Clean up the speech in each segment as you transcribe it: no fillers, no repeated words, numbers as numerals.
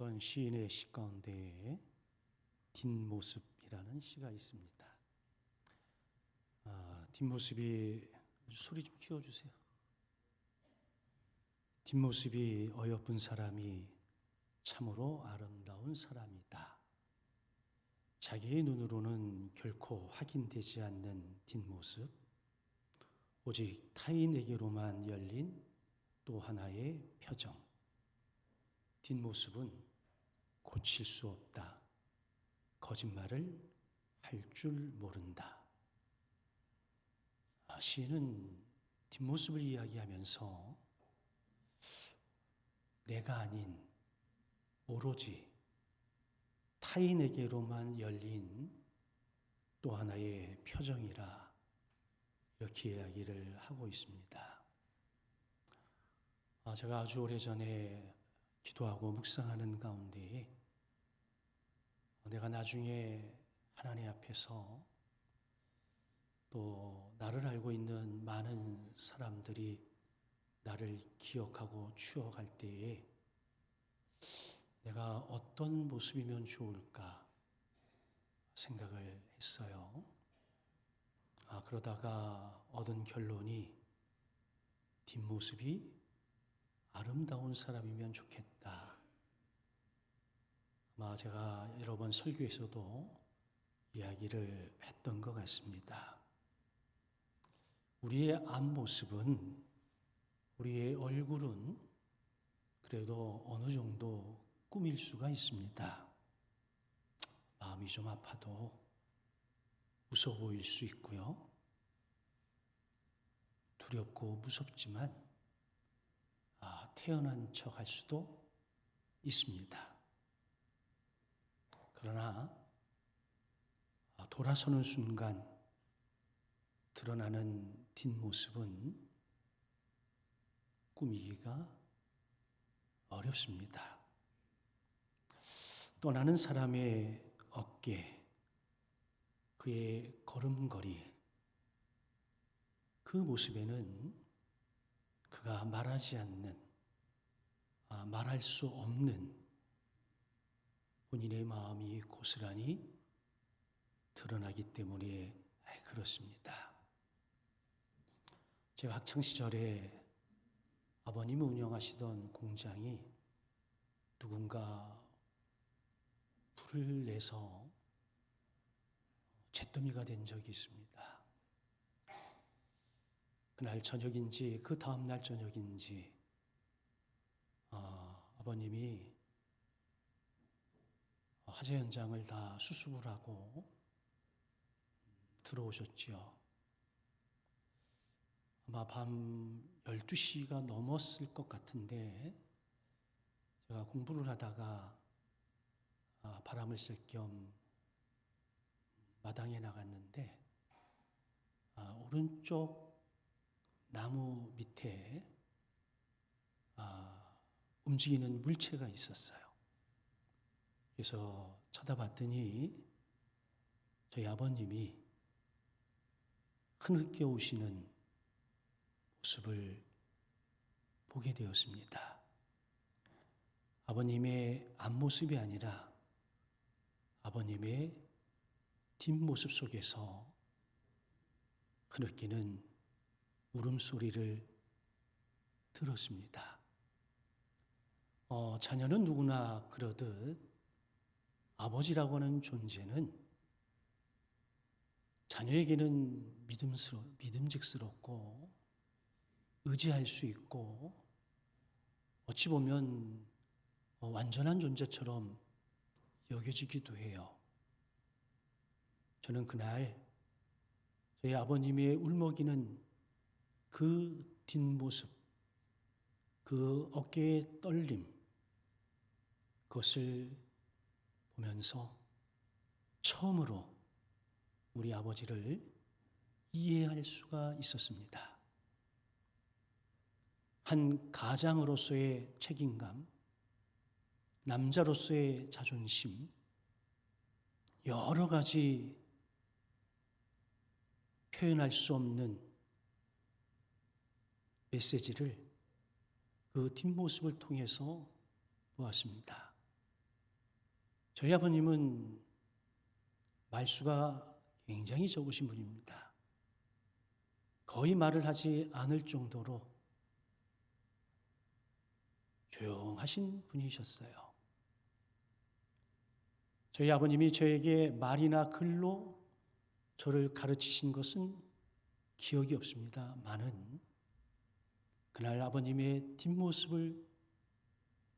어떤 시인의 시 가운데에 뒷모습이라는 시가 있습니다. 뒷모습이 소리 좀 키워주세요. 뒷모습이 어여쁜 사람이 참으로 아름다운 사람이다. 자기의 눈으로는 결코 확인되지 않는 뒷모습, 오직 타인에게로만 열린 또 하나의 표정. 뒷모습은 고칠 수 없다. 거짓말을 할 줄 모른다. 시인은 뒷모습을 이야기하면서 내가 아닌 오로지 타인에게로만 열린 또 하나의 표정이라 이렇게 이야기를 하고 있습니다. 제가 아주 오래전에 기도하고 묵상하는 가운데에 내가 나중에 하나님 앞에서 또 나를 알고 있는 많은 사람들이 나를 기억하고 추억할 때에 내가 어떤 모습이면 좋을까 생각을 했어요. 그러다가 얻은 결론이 뒷모습이 아름다운 사람이면 좋겠다. 아마 제가 여러 번 설교에서도 이야기를 했던 것 같습니다. 우리의 앞모습은, 우리의 얼굴은 그래도 어느 정도 꾸밀 수가 있습니다. 마음이 좀 아파도 웃어 보일 수 있고요. 두렵고 무섭지만 태어난 척 할 수도 있습니다. 그러나 돌아서는 순간 드러나는 뒷모습은 꾸미기가 어렵습니다. 떠나는 사람의 어깨, 그의 걸음걸이, 그 모습에는 그가 말하지 않는, 말할 수 없는 본인의 마음이 고스란히 드러나기 때문에 그렇습니다. 제가 학창시절에 아버님이 운영하시던 공장이 누군가 불을 내서 잿더미가 된 적이 있습니다. 그날 저녁인지 그 다음날 저녁인지 아버님이 화재 현장을 다 수습을 하고 들어오셨지요. 아마 밤 12시가 넘었을 것 같은데 제가 공부를 하다가 바람을 쐴 겸 마당에 나갔는데 오른쪽 나무 밑에 움직이는 물체가 있었어요. 그래서 쳐다봤더니 저희 아버님이 흐느껴 오시는 모습을 보게 되었습니다. 아버님의 앞모습이 아니라 아버님의 뒷모습 속에서 흐느끼는 울음소리를 들었습니다. 자녀는 누구나 그러듯 아버지라고 하는 존재는 자녀에게는 믿음직스럽고 의지할 수 있고 어찌 보면 완전한 존재처럼 여겨지기도 해요. 저는 그날 저희 아버님의 울먹이는 그 뒷모습, 그 어깨의 떨림, 그것을 보면서 처음으로 우리 아버지를 이해할 수가 있었습니다. 한 가장으로서의 책임감, 남자로서의 자존심, 여러 가지 표현할 수 없는 메시지를 그 뒷모습을 통해서 보았습니다. 저희 아버님은 말수가 굉장히 적으신 분입니다. 거의 말을 하지 않을 정도로 조용하신 분이셨어요. 저희 아버님이 저에게 말이나 글로 저를 가르치신 것은 기억이 없습니다만은 그날 아버님의 뒷모습을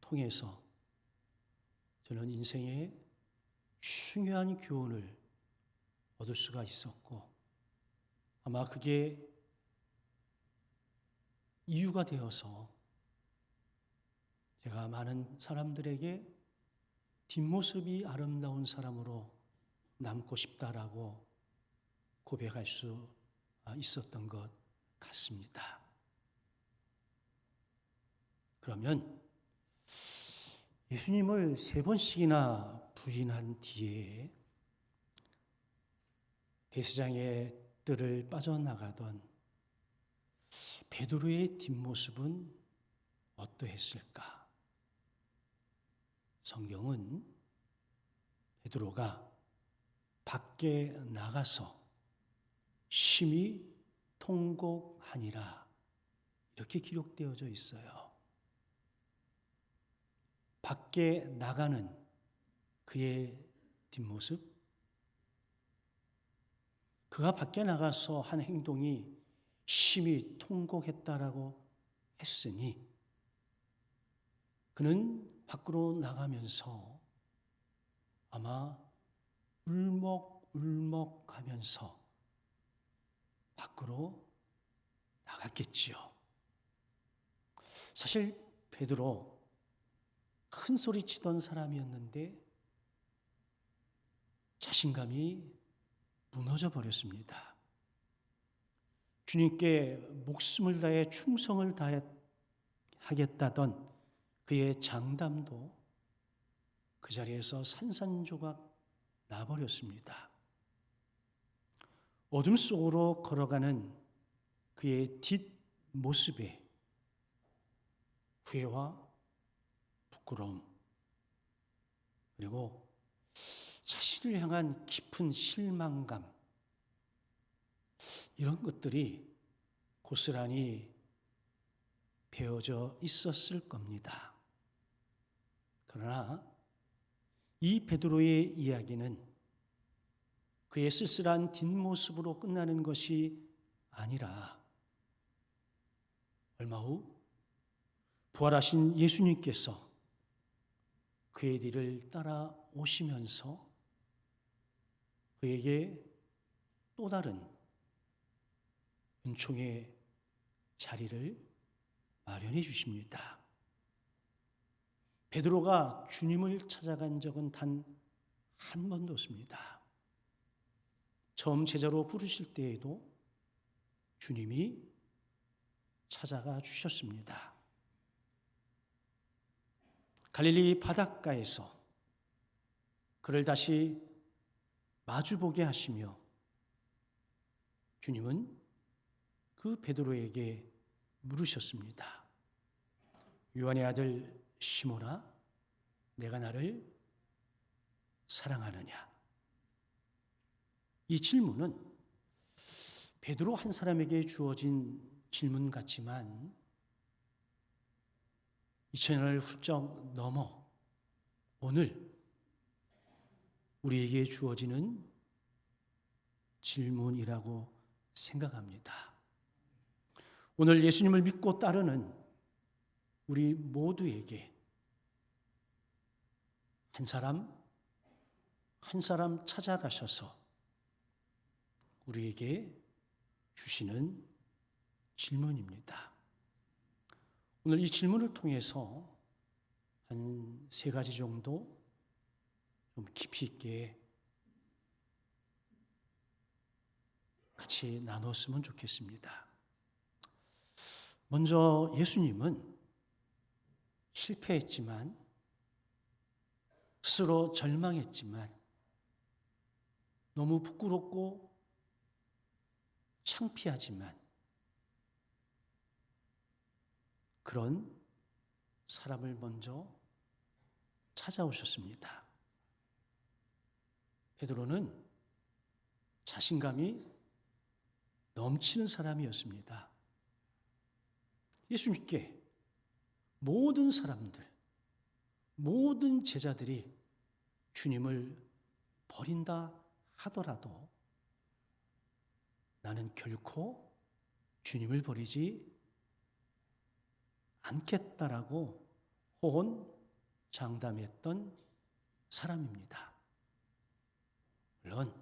통해서 저는 인생의 중요한 교훈을 얻을 수가 있었고 아마 그게 이유가 되어서 제가 많은 사람들에게 뒷모습이 아름다운 사람으로 남고 싶다라고 고백할 수 있었던 것 같습니다. 그러면 예수님을 3번씩이나 부인한 뒤에 대세장의 뜰을 빠져나가던 베드로의 뒷모습은 어떠했을까? 성경은 베드로가 밖에 나가서 심히 통곡하니라 이렇게 기록되어져 있어요. 밖에 나가는 그의 뒷모습, 그가 밖에 나가서 한 행동이 심히 통곡했다라고 했으니 그는 밖으로 나가면서 아마 울먹울먹하면서 밖으로 나갔겠지요. 사실 베드로 큰 소리 치던 사람이었는데 자신감이 무너져 버렸습니다. 주님께 목숨을 다해 충성을 다하겠다던 그의 장담도 그 자리에서 산산조각 나버렸습니다. 어둠 속으로 걸어가는 그의 뒷모습에 후회와 부끄러움 그리고 자신을 향한 깊은 실망감 이런 것들이 고스란히 배어져 있었을 겁니다. 그러나 이 베드로의 이야기는 그의 쓸쓸한 뒷모습으로 끝나는 것이 아니라 얼마 후 부활하신 예수님께서 그의 뒤를 따라오시면서 그에게 또 다른 은총의 자리를 마련해 주십니다. 베드로가 주님을 찾아간 적은 단 한 번도 없습니다. 처음 제자로 부르실 때에도 주님이 찾아가 주셨습니다. 갈릴리 바닷가에서 그를 다시 마주보게 하시며 주님은 그 베드로에게 물으셨습니다. 요한의 아들 시몬아, 내가 나를 사랑하느냐? 이 질문은 베드로 한 사람에게 주어진 질문 같지만 2000년을 훌쩍 넘어 오늘 우리에게 주어지는 질문이라고 생각합니다. 오늘 예수님을 믿고 따르는 우리 모두에게 한 사람 한 사람 찾아가셔서 우리에게 주시는 질문입니다. 오늘 이 질문을 통해서 한 3가지 정도 좀 깊이 있게 같이 나눴으면 좋겠습니다. 먼저 예수님은 실패했지만 스스로 절망했지만 너무 부끄럽고 창피하지만 그런 사람을 먼저 찾아오셨습니다. 베드로는 자신감이 넘치는 사람이었습니다. 예수님께 모든 사람들, 모든 제자들이 주님을 버린다 하더라도 나는 결코 주님을 버리지 않겠다라고 호언장담했던 사람입니다. 물론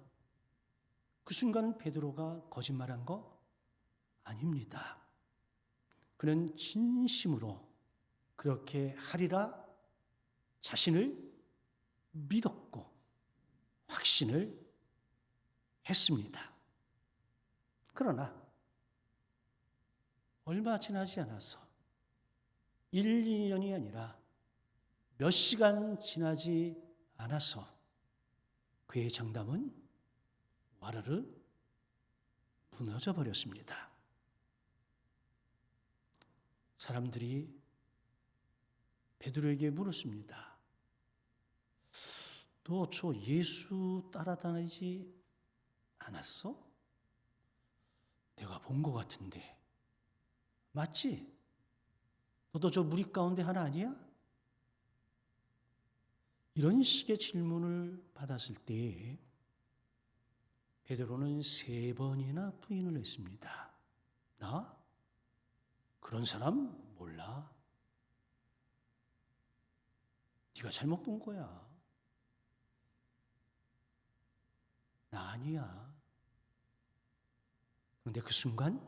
그 순간 베드로가 거짓말한 거 아닙니다. 그는 진심으로 그렇게 하리라 자신을 믿었고 확신을 했습니다. 그러나 얼마 지나지 않아서 1, 2년이 아니라 몇 시간 지나지 않아서 그의 장담은 와르르 무너져 버렸습니다. 사람들이 베드로에게 물었습니다. 너 저 예수 따라다니지 않았어? 내가 본 것 같은데. 맞지? 너도 저 무리 가운데 하나 아니야? 이런 식의 질문을 받았을 때 베드로는 3번이나 부인을 했습니다. 나? 그런 사람 몰라. 네가 잘못 본 거야. 나 아니야. 그런데 그 순간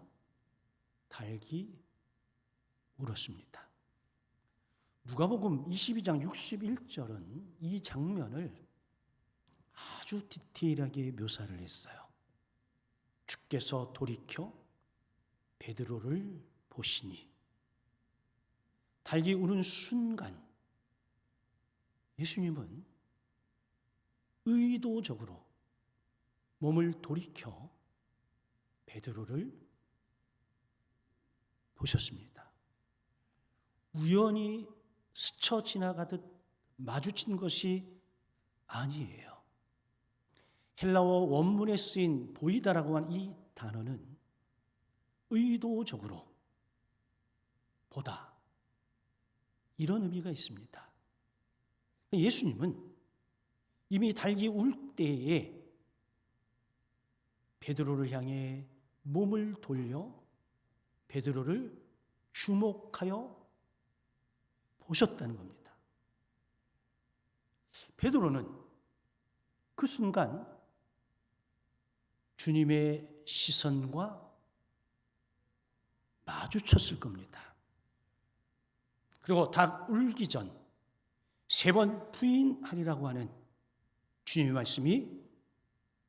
달기 울었습니다. 누가복음 22장 61절은 이 장면을 아주 디테일하게 묘사를 했어요. 주께서 돌이켜 베드로를 보시니 달기 우는 순간 예수님은 의도적으로 몸을 돌이켜 베드로를 보셨습니다. 우연히 스쳐 지나가듯 마주친 것이 아니에요. 헬라어 원문에 쓰인 보이다라고 한 이 단어는 의도적으로 보다 이런 의미가 있습니다. 예수님은 이미 달기 울 때에 베드로를 향해 몸을 돌려 베드로를 주목하여 보셨다는 겁니다. 베드로는 그 순간 주님의 시선과 마주쳤을 겁니다. 그리고 닭 울기 전 3번 부인하리라고 하는 주님의 말씀이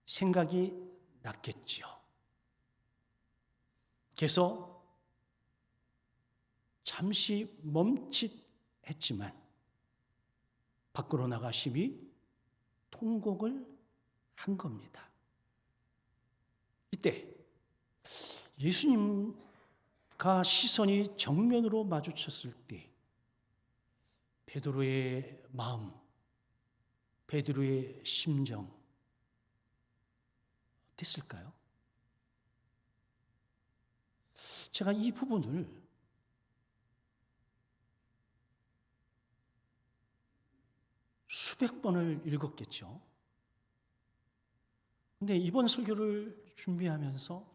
생각이 났겠지요. 그래서 잠시 멈칫했지만 밖으로 나가심이 통곡을 한 겁니다. 이때 예수님과 시선이 정면으로 마주쳤을 때 베드로의 마음, 베드로의 심정 어땠을까요? 제가 이 부분을 수백 번을 읽었겠죠. 근데 이번 설교를 준비하면서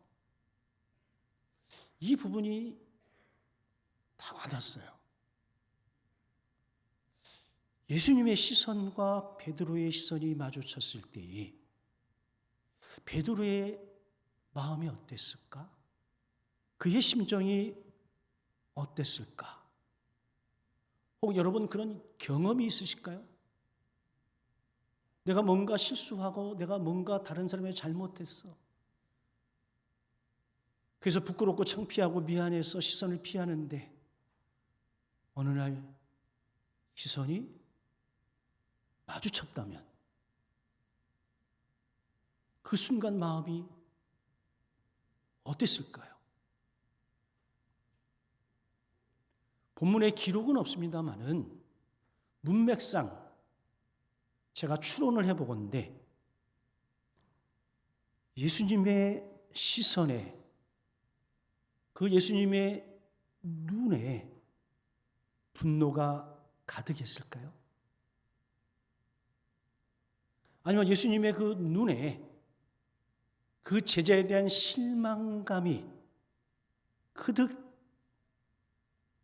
이 부분이 다 와닿았어요. 예수님의 시선과 베드로의 시선이 마주쳤을 때에 베드로의 마음이 어땠을까? 그의 심정이 어땠을까? 혹 여러분 그런 경험이 있으실까요? 내가 뭔가 실수하고 내가 뭔가 다른 사람에게 잘못했어. 그래서 부끄럽고 창피하고 미안해서 시선을 피하는데 어느 날 시선이 마주쳤다면 그 순간 마음이 어땠을까요? 본문에 기록은 없습니다만은 문맥상 제가 추론을 해보건대 예수님의 시선에, 그 예수님의 눈에 분노가 가득했을까요? 아니면 예수님의 그 눈에 그 제자에 대한 실망감이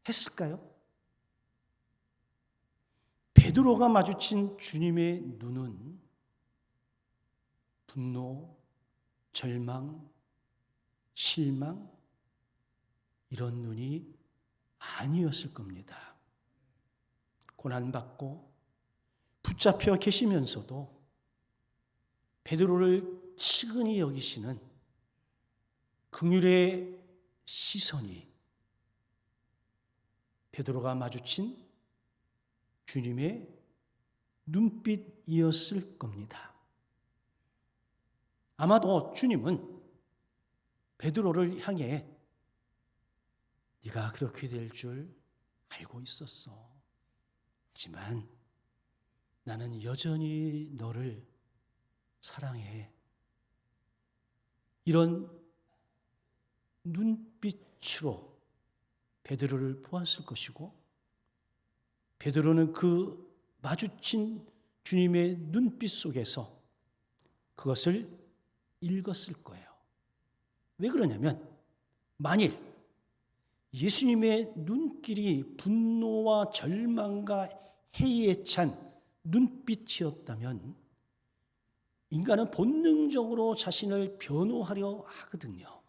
그득했을까요? 베드로가 마주친 주님의 눈은 분노, 절망, 실망, 이런 눈이 아니었을 겁니다. 고난받고 붙잡혀 계시면서도 베드로를 측은히 여기시는 긍휼의 시선이 베드로가 마주친 주님의 눈빛이었을 겁니다. 아마도 주님은 베드로를 향해 네가 그렇게 될 줄 알고 있었어. 하지만 나는 여전히 너를 사랑해. 이런 눈빛으로 베드로를 보았을 것이고, 베드로는 그 마주친 주님의 눈빛 속에서 그것을 읽었을 거예요. 왜 그러냐면, 만일 예수님의 눈길이 분노와 절망과 해이에 찬 눈빛이었다면 인간은 본능적으로 자신을 변호하려 하거든요.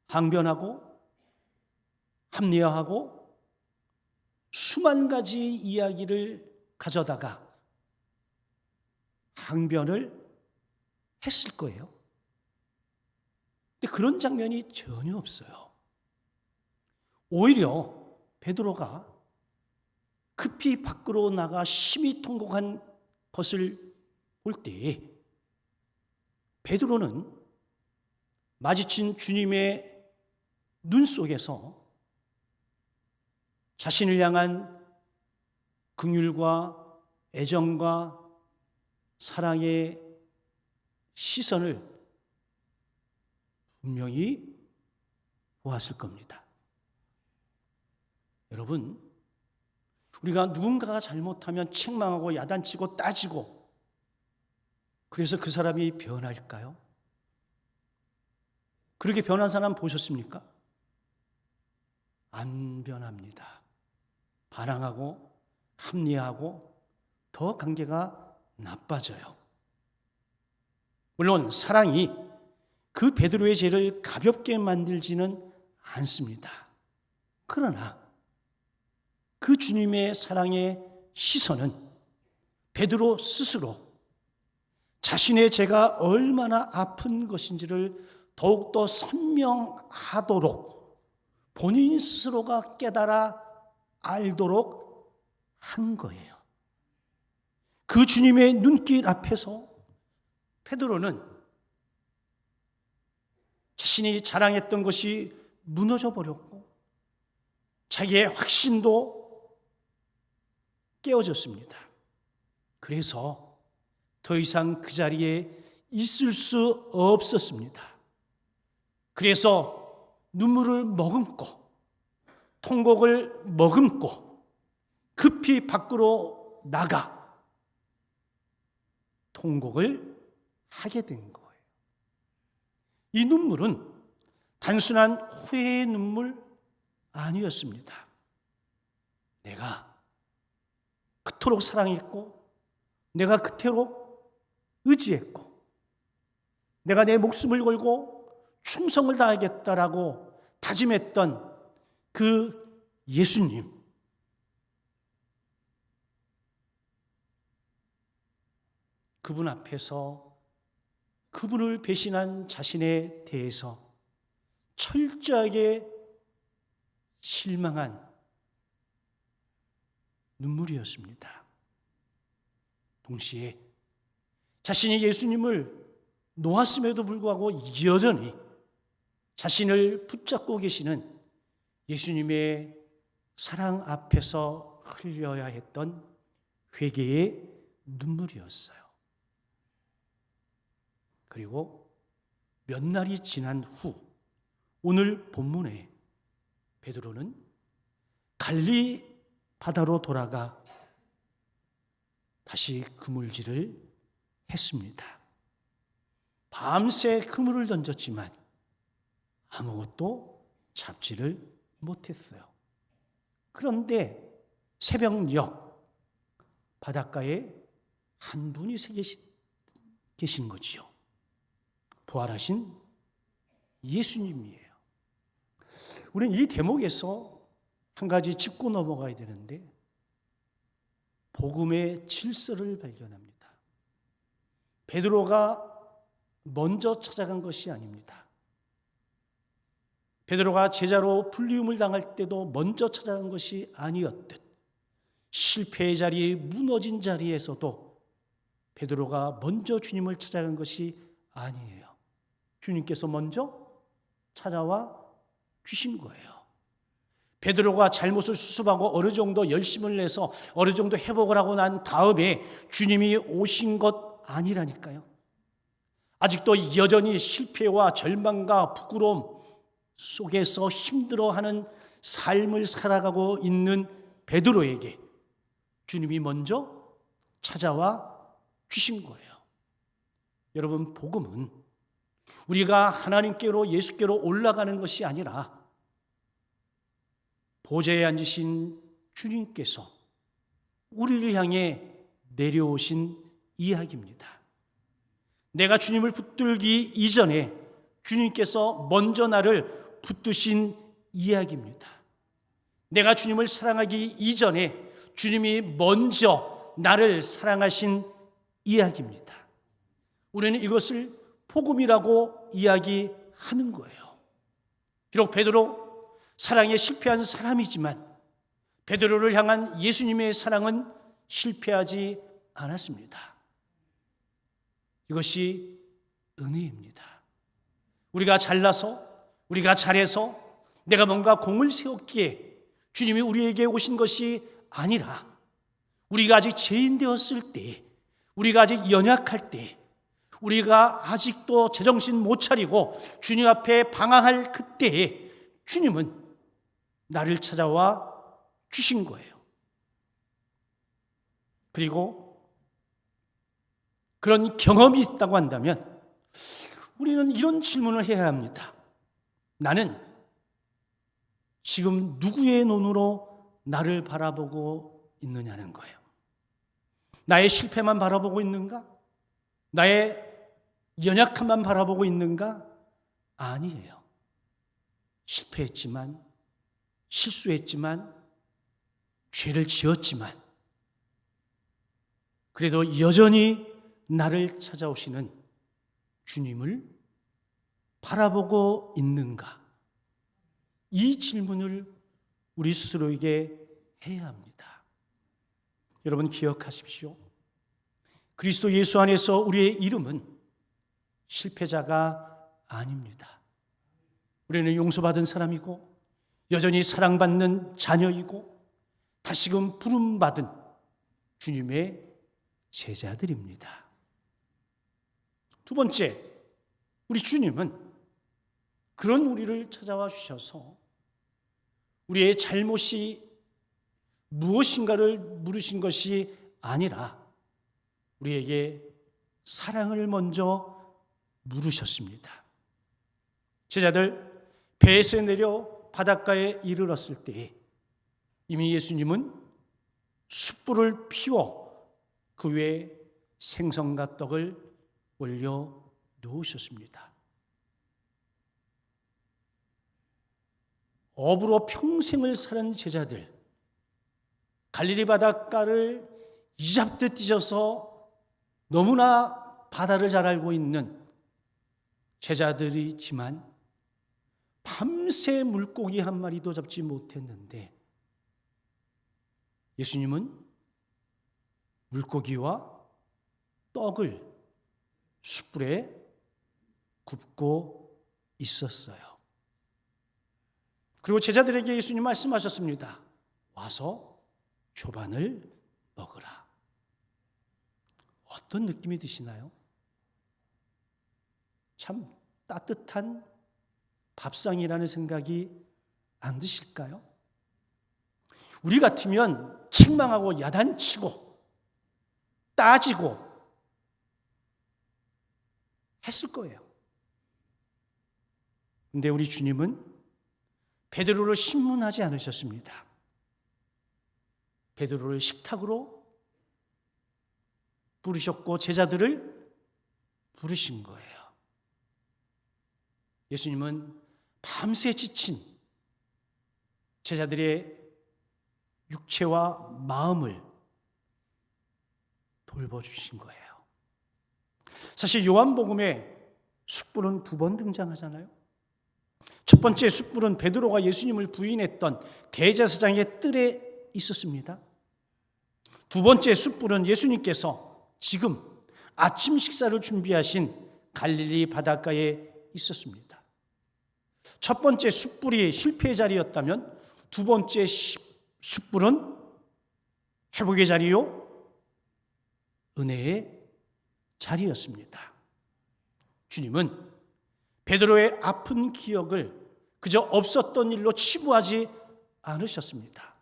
항변하고 합리화하고 수만 가지 이야기를 가져다가 항변을 했을 거예요. 근데 그런 장면이 전혀 없어요. 오히려 베드로가 급히 밖으로 나가 심히 통곡한 것을 볼 때에 베드로는 마주친 주님의 눈 속에서 자신을 향한 긍휼과 애정과 사랑의 시선을 분명히 보았을 겁니다. 여러분, 우리가 누군가가 잘못하면 책망하고 야단치고 따지고 그래서 그 사람이 변할까요? 그렇게 변한 사람 보셨습니까? 안 변합니다. 반항하고 합리화하고 더 관계가 나빠져요. 물론 사랑이 그 베드로의 죄를 가볍게 만들지는 않습니다. 그러나 그 주님의 사랑의 시선은 베드로 스스로 자신의 죄가 얼마나 아픈 것인지를 더욱더 선명하도록 본인 스스로가 깨달아 알도록 한 거예요. 그 주님의 눈길 앞에서 베드로는 자신이 자랑했던 것이 무너져 버렸고 자기의 확신도 깨어졌습니다. 그래서 더 이상 그 자리에 있을 수 없었습니다. 그래서 눈물을 머금고 통곡을 머금고 급히 밖으로 나가 통곡을 하게 된 거예요. 이 눈물은 단순한 후회의 눈물 아니었습니다. 내가 그토록 사랑했고 내가 그토록 의지했고 내가 내 목숨을 걸고 충성을 다하겠다라고 다짐했던 그 예수님, 그분 앞에서 그분을 배신한 자신에 대해서 철저하게 실망한 눈물이었습니다. 동시에 자신이 예수님을 놓았음에도 불구하고 여전히 자신을 붙잡고 계시는 예수님의 사랑 앞에서 흘려야 했던 회개의 눈물이었어요. 그리고 몇 날이 지난 후 오늘 본문에 베드로는 갈릴리 바다로 돌아가 다시 그물질을 했습니다. 밤새 그물을 던졌지만 아무것도 잡지를 못했어요. 그런데 새벽녘 바닷가에 한 분이 계신 거지요. 부활하신 예수님이에요. 우리는 이 대목에서 한 가지 짚고 넘어가야 되는데 복음의 질서를 발견합니다. 베드로가 먼저 찾아간 것이 아닙니다. 베드로가 제자로 불리움을 당할 때도 먼저 찾아간 것이 아니었듯 실패의 자리, 무너진 자리에서도 베드로가 먼저 주님을 찾아간 것이 아니에요. 주님께서 먼저 찾아와 주신 거예요. 베드로가 잘못을 수습하고 어느 정도 열심을 내서 어느 정도 회복을 하고 난 다음에 주님이 오신 것 아니라니까요. 아직도 여전히 실패와 절망과 부끄러움 속에서 힘들어하는 삶을 살아가고 있는 베드로에게 주님이 먼저 찾아와 주신 거예요. 여러분, 복음은 우리가 하나님께로 예수께로 올라가는 것이 아니라 보좌에 앉으신 주님께서 우리를 향해 내려오신 이야기입니다. 내가 주님을 붙들기 이전에 주님께서 먼저 나를 붙드신 이야기입니다. 내가 주님을 사랑하기 이전에 주님이 먼저 나를 사랑하신 이야기입니다. 우리는 이것을 복음이라고 이야기하는 거예요. 비록 베드로 사랑에 실패한 사람이지만 베드로를 향한 예수님의 사랑은 실패하지 않았습니다. 이것이 은혜입니다. 우리가 잘나서 우리가 잘해서 내가 뭔가 공을 세웠기에 주님이 우리에게 오신 것이 아니라 우리가 아직 죄인 되었을 때, 우리가 아직 연약할 때, 우리가 아직도 제정신 못 차리고 주님 앞에 방황할 그때에 주님은 나를 찾아와 주신 거예요. 그리고 그런 경험이 있다고 한다면 우리는 이런 질문을 해야 합니다. 나는 지금 누구의 눈으로 나를 바라보고 있느냐는 거예요. 나의 실패만 바라보고 있는가? 나의 연약함만 바라보고 있는가? 아니에요. 실패했지만, 실수했지만, 죄를 지었지만 그래도 여전히 나를 찾아오시는 주님을 바라보고 있는가? 이 질문을 우리 스스로에게 해야 합니다. 여러분 기억하십시오. 그리스도 예수 안에서 우리의 이름은 실패자가 아닙니다. 우리는 용서받은 사람이고 여전히 사랑받는 자녀이고 다시금 부름받은 주님의 제자들입니다. 두 번째, 우리 주님은 그런 우리를 찾아와 주셔서 우리의 잘못이 무엇인가를 물으신 것이 아니라 우리에게 사랑을 먼저 물으셨습니다. 제자들 배에서 내려 바닷가에 이르렀을 때 이미 예수님은 숯불을 피워 그 위에 생선과 떡을 올려 놓으셨습니다. 업으로 평생을 사는 제자들, 갈릴리 바닷가를 이잡듯 뛰셔서 너무나 바다를 잘 알고 있는 제자들이지만 밤새 물고기 한 마리도 잡지 못했는데 예수님은 물고기와 떡을 숯불에 굽고 있었어요. 그리고 제자들에게 예수님 말씀하셨습니다. 와서 조반을 먹으라. 어떤 느낌이 드시나요? 참 따뜻한 밥상이라는 생각이 안 드실까요? 우리 같으면 책망하고 야단치고 따지고 했을 거예요. 근데 우리 주님은 베드로를 신문하지 않으셨습니다. 베드로를 식탁으로 부르셨고 제자들을 부르신 거예요. 예수님은 밤새 지친 제자들의 육체와 마음을 돌봐주신 거예요. 사실 요한복음에 숯불은 2번 등장하잖아요. 첫 번째 숯불은 베드로가 예수님을 부인했던 대제사장의 뜰에 있었습니다. 두 번째 숯불은 예수님께서 지금 아침 식사를 준비하신 갈릴리 바닷가에 있었습니다. 첫 번째 숯불이 실패의 자리였다면 두 번째 숯불은 회복의 자리요, 은혜의 자리였습니다. 주님은 베드로의 아픈 기억을 그저 없었던 일로 치부하지 않으셨습니다.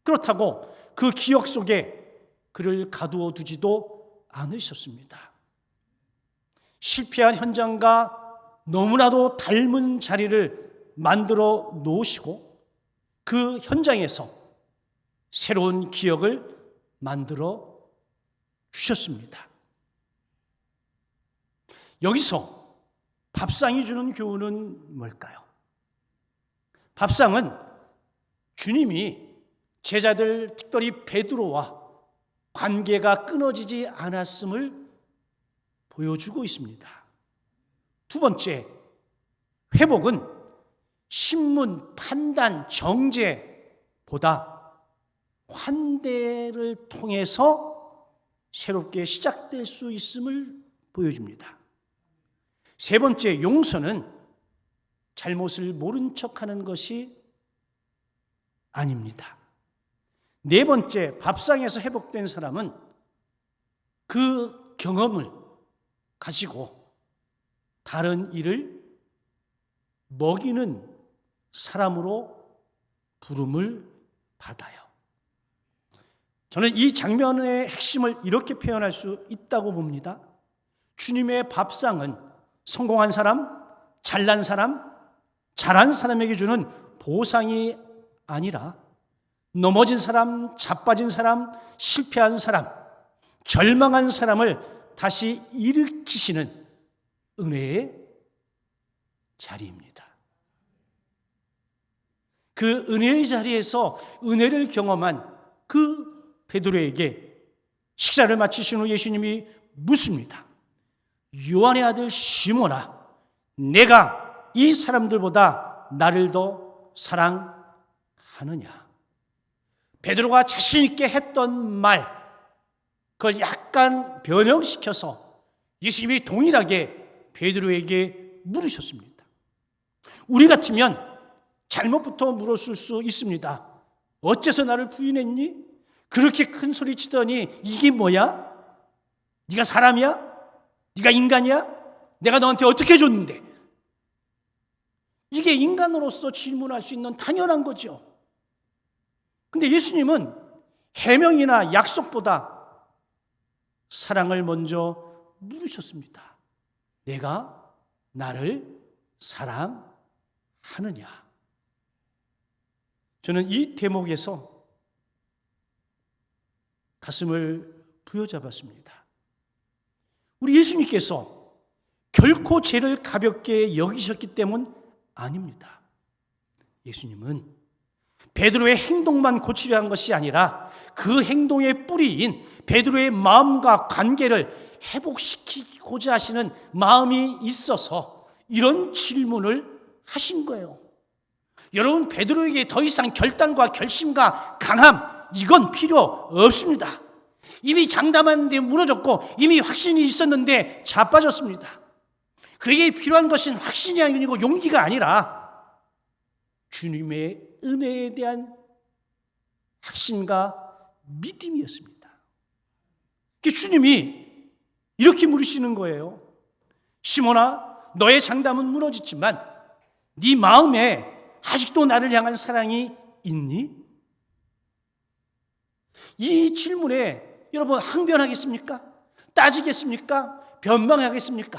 그렇다고 그 기억 속에 그를 가두어 두지도 않으셨습니다. 실패한 현장과 너무나도 닮은 자리를 만들어 놓으시고 그 현장에서 새로운 기억을 만들어 주셨습니다. 여기서 밥상이 주는 교훈은 뭘까요? 밥상은 주님이 제자들, 특별히 베드로와 관계가 끊어지지 않았음을 보여주고 있습니다. 두 번째, 회복은 신문, 판단, 정죄보다 환대를 통해서 새롭게 시작될 수 있음을 보여줍니다. 세 번째, 용서는 잘못을 모른 척하는 것이 아닙니다. 네 번째, 밥상에서 회복된 사람은 그 경험을 가지고 다른 이를 먹이는 사람으로 부름을 받아요. 저는 이 장면의 핵심을 이렇게 표현할 수 있다고 봅니다. 주님의 밥상은 성공한 사람, 잘난 사람, 잘한 사람에게 주는 보상이 아니라 넘어진 사람, 자빠진 사람, 실패한 사람, 절망한 사람을 다시 일으키시는 은혜의 자리입니다. 그 은혜의 자리에서 은혜를 경험한 그 베드로에게 식사를 마치신 후 예수님이 묻습니다. 요한의 아들 시몬아, 내가 이 사람들보다 나를 더 사랑하느냐? 베드로가 자신 있게 했던 말, 그걸 약간 변형시켜서 예수님이 동일하게 베드로에게 물으셨습니다. 우리 같으면 잘못부터 물었을 수 있습니다. 어째서 나를 부인했니? 그렇게 큰 소리 치더니 이게 뭐야? 네가 사람이야? 네가 인간이야? 내가 너한테 어떻게 해줬는데? 이게 인간으로서 질문할 수 있는 당연한 거죠. 근데 예수님은 해명이나 약속보다 사랑을 먼저 물으셨습니다. 내가 나를 사랑하느냐? 저는 이 대목에서 가슴을 부여잡았습니다. 우리 예수님께서 결코 죄를 가볍게 여기셨기 때문 아닙니다. 예수님은 베드로의 행동만 고치려 한 것이 아니라 그 행동의 뿌리인 베드로의 마음과 관계를 회복시키고자 하시는 마음이 있어서 이런 질문을 하신 거예요. 여러분, 베드로에게 더 이상 결단과 결심과 강함, 이건 필요 없습니다. 이미 장담하는데 무너졌고 이미 확신이 있었는데 자빠졌습니다. 그에게 필요한 것은 확신이 아니고 용기가 아니라 주님의 은혜에 대한 확신과 믿음이었습니다. 주님이 이렇게 물으시는 거예요. 시몬아, 너의 장담은 무너졌지만 네 마음에 아직도 나를 향한 사랑이 있니? 이 질문에 여러분 항변하겠습니까? 따지겠습니까? 변명하겠습니까?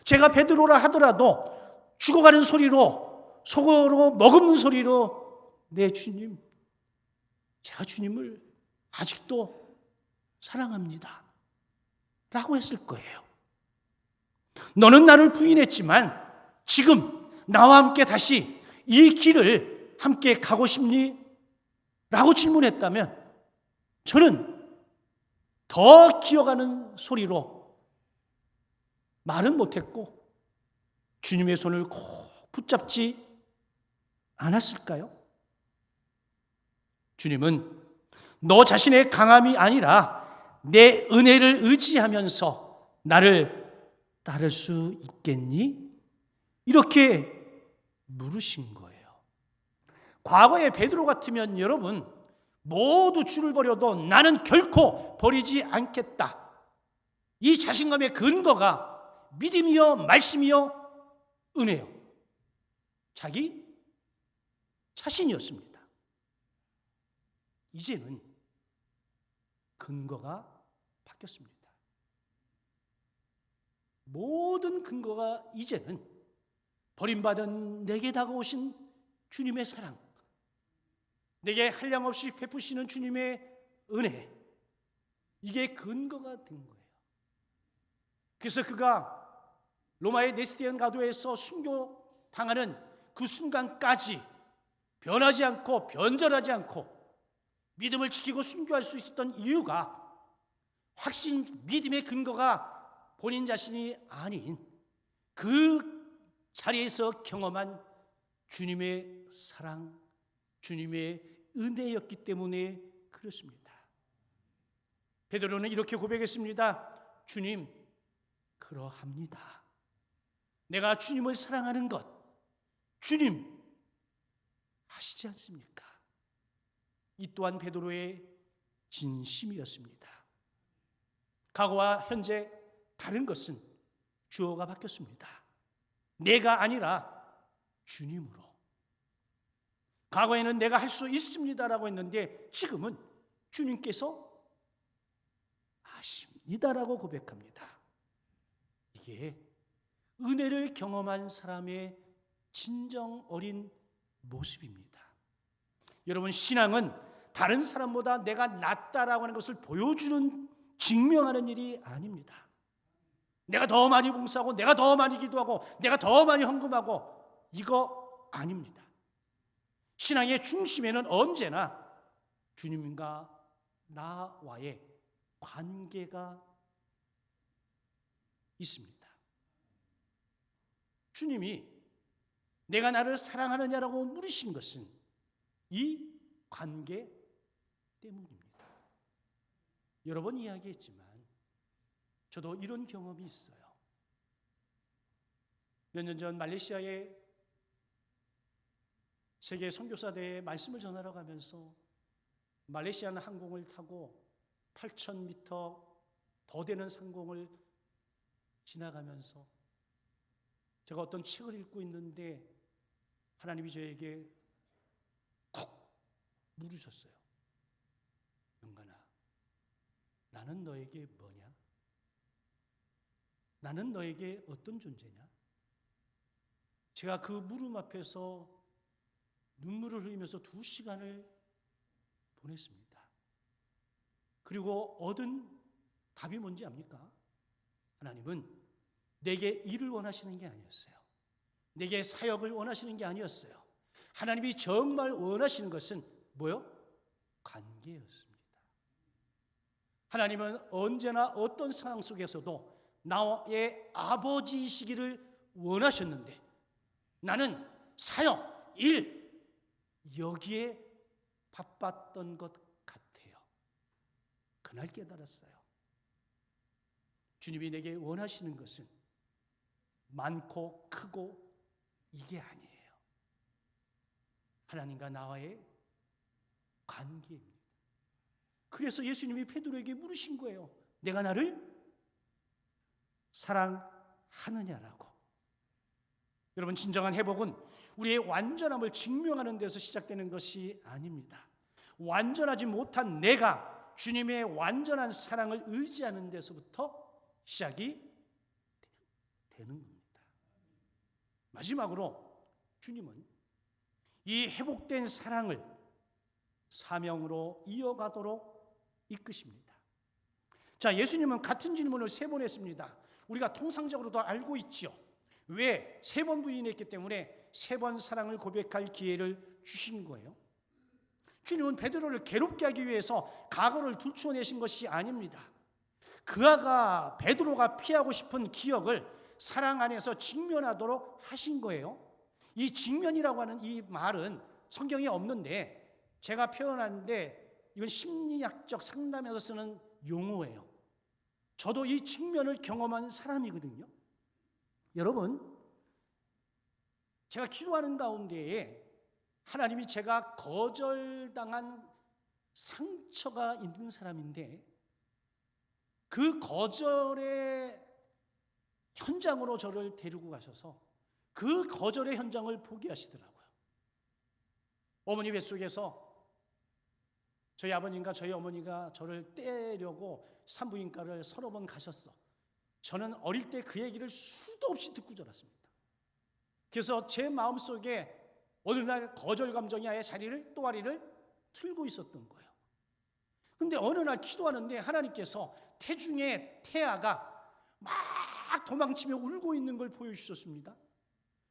제가 베드로라 하더라도 죽어가는 소리로, 속으로 머금는 소리로, 네 주님, 제가 주님을 아직도 사랑합니다 라고 했을 거예요. 너는 나를 부인했지만 지금 나와 함께 다시 이 길을 함께 가고 싶니? 라고 질문했다면 저는 더 기어가는 소리로 말은 못했고 주님의 손을 꼭 붙잡지 않았을까요? 주님은 너 자신의 강함이 아니라 내 은혜를 의지하면서 나를 따를 수 있겠니? 이렇게 물으신 거예요. 과거의 베드로 같으면 여러분 모두 주를 버려도 나는 결코 버리지 않겠다. 이 자신감의 근거가 믿음이요 말씀이요 은혜요. 자기 자신이었습니다. 이제는 근거가 바뀌었습니다. 모든 근거가 이제는 버림받은 내게 다가오신 주님의 사랑, 내게 한량없이 베푸시는 주님의 은혜, 이게 근거가 된 거예요. 그래서 그가 로마의 네스티안 가도에서 순교당하는 그 순간까지 변하지 않고 변절하지 않고 믿음을 지키고 순교할 수 있었던 이유가 확신, 믿음의 근거가 본인 자신이 아닌 그 자리에서 경험한 주님의 사랑, 주님의 은혜였기 때문에 그렇습니다. 베드로는 이렇게 고백했습니다. 주님, 그러합니다. 내가 주님을 사랑하는 것, 주님 아시지 않습니까? 이 또한 베드로의 진심이었습니다. 과거와 현재 다른 것은 주어가 바뀌었습니다. 내가 아니라 주님으로. 과거에는 내가 할 수 있습니다라고 했는데 지금은 주님께서 아십니다라고 고백합니다. 이게 은혜를 경험한 사람의 진정 어린 모습입니다. 여러분, 신앙은 다른 사람보다 내가 낫다라고 하는 것을 보여주는, 증명하는 일이 아닙니다. 내가 더 많이 봉사하고 내가 더 많이 기도하고 내가 더 많이 헌금하고 이거 아닙니다. 신앙의 중심에는 언제나 주님과 나와의 관계가 있습니다. 주님이 내가 나를 사랑하느냐라고 물으신 것은 이 관계 때문입니다. 여러 번 이야기했지만 저도 이런 경험이 있어요. 몇 년 전 말레이시아에 세계 선교사대회에 말씀을 전하러 가면서 말레이시안 항공을 타고 8,000m 더 되는 상공을 지나가면서 제가 어떤 책을 읽고 있는데 하나님이 저에게 쿡 물으셨어요. 영간아, 나는 너에게 뭐냐? 나는 너에게 어떤 존재냐? 제가 그 물음 앞에서 눈물을 흘리면서 2시간을 보냈습니다. 그리고 얻은 답이 뭔지 압니까? 하나님은 내게 일을 원하시는 게 아니었어요. 내게 사역을 원하시는 게 아니었어요. 하나님이 정말 원하시는 것은 뭐요? 관계였습니다. 하나님은 언제나 어떤 상황 속에서도 나의 아버지이시기를 원하셨는데 나는 사역, 일, 여기에 바빴던 것 같아요. 그날 깨달았어요. 주님이 내게 원하시는 것은 많고 크고 이게 아니에요. 하나님과 나와의 관계입니다. 그래서 예수님이 베드로에게 물으신 거예요. 내가 나를 사랑하느냐라고. 여러분, 진정한 회복은 우리의 완전함을 증명하는 데서 시작되는 것이 아닙니다. 완전하지 못한 내가 주님의 완전한 사랑을 의지하는 데서부터 시작이 되는 겁니다. 마지막으로 주님은 이 회복된 사랑을 사명으로 이어가도록 이끄십니다. 자, 예수님은 같은 질문을 3번 했습니다. 우리가 통상적으로도 알고 있죠. 왜? 3번 부인했기 때문에 3번 사랑을 고백할 기회를 주신 거예요. 주님은 베드로를 괴롭게 하기 위해서 과거를 들추어내신 것이 아닙니다. 그아가 베드로가 피하고 싶은 기억을 사랑 안에서 직면하도록 하신 거예요. 이 직면이라고 하는 이 말은 성경에 없는데 제가 표현하는데 이건 심리학적 상담에서 쓰는 용어예요. 저도 이 직면을 경험한 사람이거든요. 여러분, 제가 기도하는 가운데에 하나님이 제가 거절당한 상처가 있는 사람인데 그 거절의 현장으로 저를 데리고 가셔서 그 거절의 현장을 보게 하시더라고요. 어머니 뱃속에서 저희 아버님과 저희 어머니가 저를 떼려고 산부인과를 서너 번 가셨어. 저는 어릴 때 그 얘기를 수도 없이 듣고 자랐습니다. 그래서 제 마음속에 어느 날 거절 감정이 아예 또아리를 틀고 있었던 거예요. 근데 어느 날 기도하는데 하나님께서 태중의 태아가 막 도망치며 울고 있는 걸 보여주셨습니다.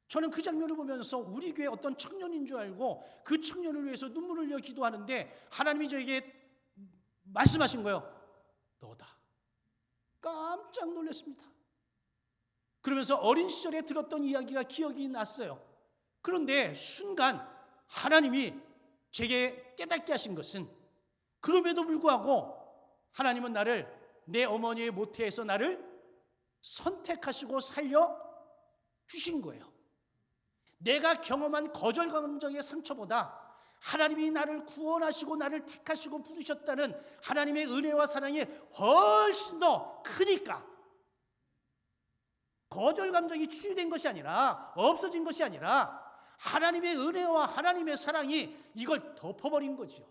저는 그 장면을 보면서 우리 교회 어떤 청년인 줄 알고 그 청년을 위해서 눈물을 흘려 기도하는데 하나님이 저에게 말씀하신 거예요. 너다. 깜짝 놀랐습니다. 그러면서 어린 시절에 들었던 이야기가 기억이 났어요. 그런데 순간 하나님이 제게 깨닫게 하신 것은 그럼에도 불구하고 하나님은 나를 내 어머니의 모태에서 나를 선택하시고 살려주신 거예요. 내가 경험한 거절 감정의 상처보다 하나님이 나를 구원하시고 나를 택하시고 부르셨다는 하나님의 은혜와 사랑이 훨씬 더 크니까 거절 감정이 치유된 것이 아니라 없어진 것이 아니라 하나님의 은혜와 하나님의 사랑이 이걸 덮어버린 거죠.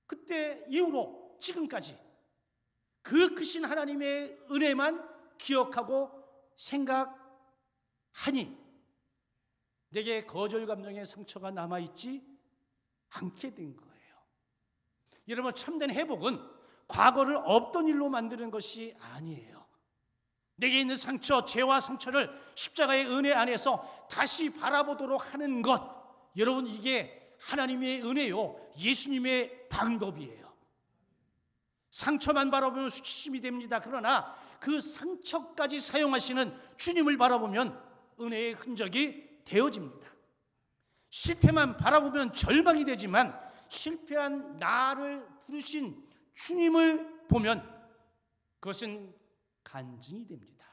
그때 이후로 지금까지 그 크신 하나님의 은혜만 기억하고 생각하니 내게 거절 감정의 상처가 남아있지 않게 된 거예요. 여러분, 참된 회복은 과거를 없던 일로 만드는 것이 아니에요. 내게 있는 상처, 죄와 상처를 십자가의 은혜 안에서 다시 바라보도록 하는 것, 여러분, 이게 하나님의 은혜요, 예수님의 방법이에요. 상처만 바라보면 수치심이 됩니다. 그러나 그 상처까지 사용하시는 주님을 바라보면 은혜의 흔적이 되어집니다. 실패만 바라보면 절망이 되지만 실패한 나를 부르신 주님을 보면 그것은 간증이 됩니다.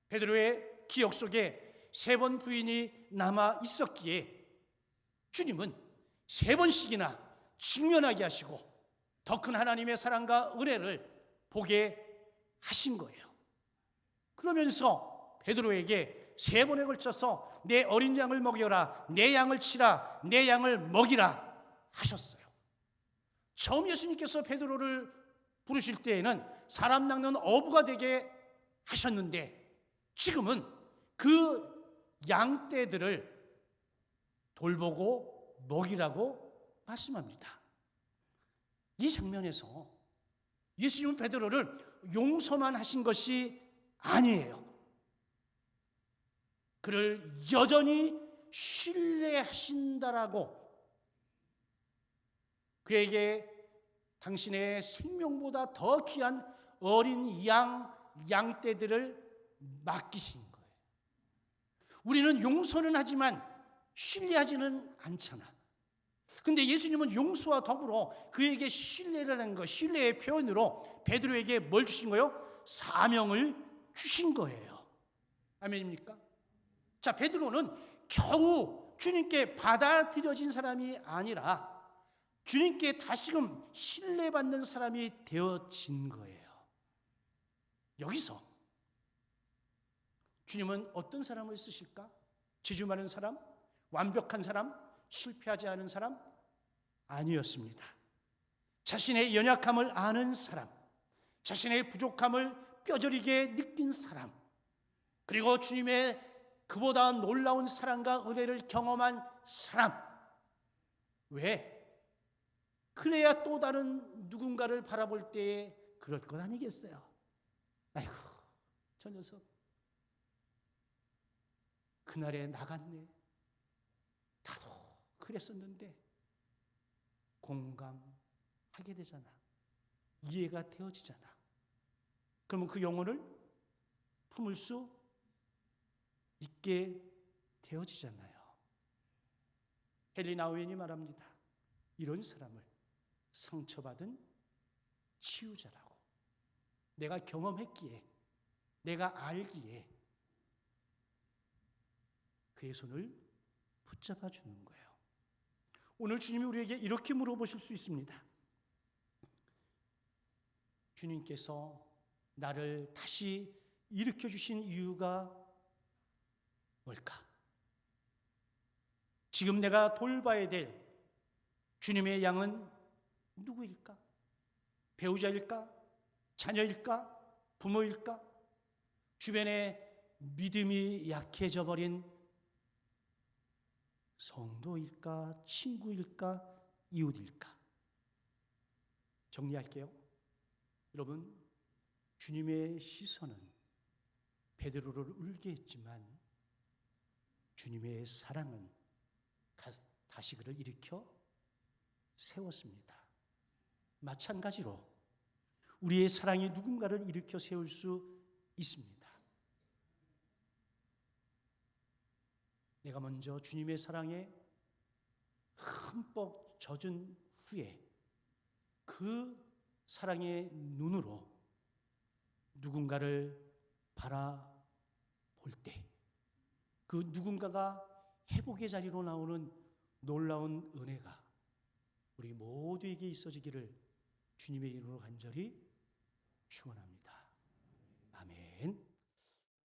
베드로의 기억 속에 3번 부인이 남아 있었기에 주님은 3번씩이나 직면하게 하시고 더 큰 하나님의 사랑과 은혜를 보게 하신 거예요. 그러면서 베드로에게 3번에 걸쳐서 내 어린 양을 먹여라, 내 양을 치라, 내 양을 먹이라 하셨어요. 처음 예수님께서 베드로를 부르실 때에는 사람 낚는 어부가 되게 하셨는데 지금은 그 양떼들을 돌보고 먹이라고 말씀합니다. 이 장면에서 예수님은 베드로를 용서만 하신 것이 아니에요. 그를 여전히 신뢰하신다라고 그에게 당신의 생명보다 더 귀한 어린 양떼들을 맡기신 거예요. 우리는 용서는 하지만 신뢰하지는 않잖아. 근데 예수님은 용서와 더불어 그에게 신뢰라는 것, 신뢰의 표현으로 베드로에게 뭘 주신 거예요? 사명을 주신 거예요. 아멘입니까? 자, 베드로는 겨우 주님께 받아들여진 사람이 아니라 주님께 다시금 신뢰받는 사람이 되어진 거예요. 여기서 주님은 어떤 사람을 쓰실까? 지주 많은 사람? 완벽한 사람? 실패하지 않은 사람? 아니었습니다. 자신의 연약함을 아는 사람, 자신의 부족함을 뼈저리게 느낀 사람, 그리고 주님의 그보다 놀라운 사랑과 은혜를 경험한 사람. 왜? 그래야 또 다른 누군가를 바라볼 때에 그럴 것 아니겠어요? 아이고, 저 녀석 그날에 나갔네. 나도 그랬었는데. 공감하게 되잖아. 이해가 되어지잖아. 그러면 그 영혼을 품을 수 있게 되어지잖아요. 헨리 나우엔이 말합니다. 이런 사람을 상처받은 치유자라고. 내가 경험했기에, 내가 알기에 그의 손을 붙잡아 주는 거예요. 오늘 주님이 우리에게 이렇게 물어보실 수 있습니다. 주님께서 나를 다시 일으켜 주신 이유가 뭘까? 지금 내가 돌봐야 될 주님의 양은 누구일까? 배우자일까? 자녀일까? 부모일까? 주변에 믿음이 약해져 버린 성도일까? 친구일까? 이웃일까? 정리할게요. 여러분, 주님의 시선은 베드로를 울게 했지만 주님의 사랑은 다시 그를 일으켜 세웠습니다. 마찬가지로 우리의 사랑이 누군가를 일으켜 세울 수 있습니다. 내가 먼저 주님의 사랑에 흠뻑 젖은 후에 그 사랑의 눈으로 누군가를 바라볼 때 그 누군가가 회복의 자리로 나오는 놀라운 은혜가 우리 모두에게 있어지기를 주님의 이름으로 간절히 축원합니다. 아멘.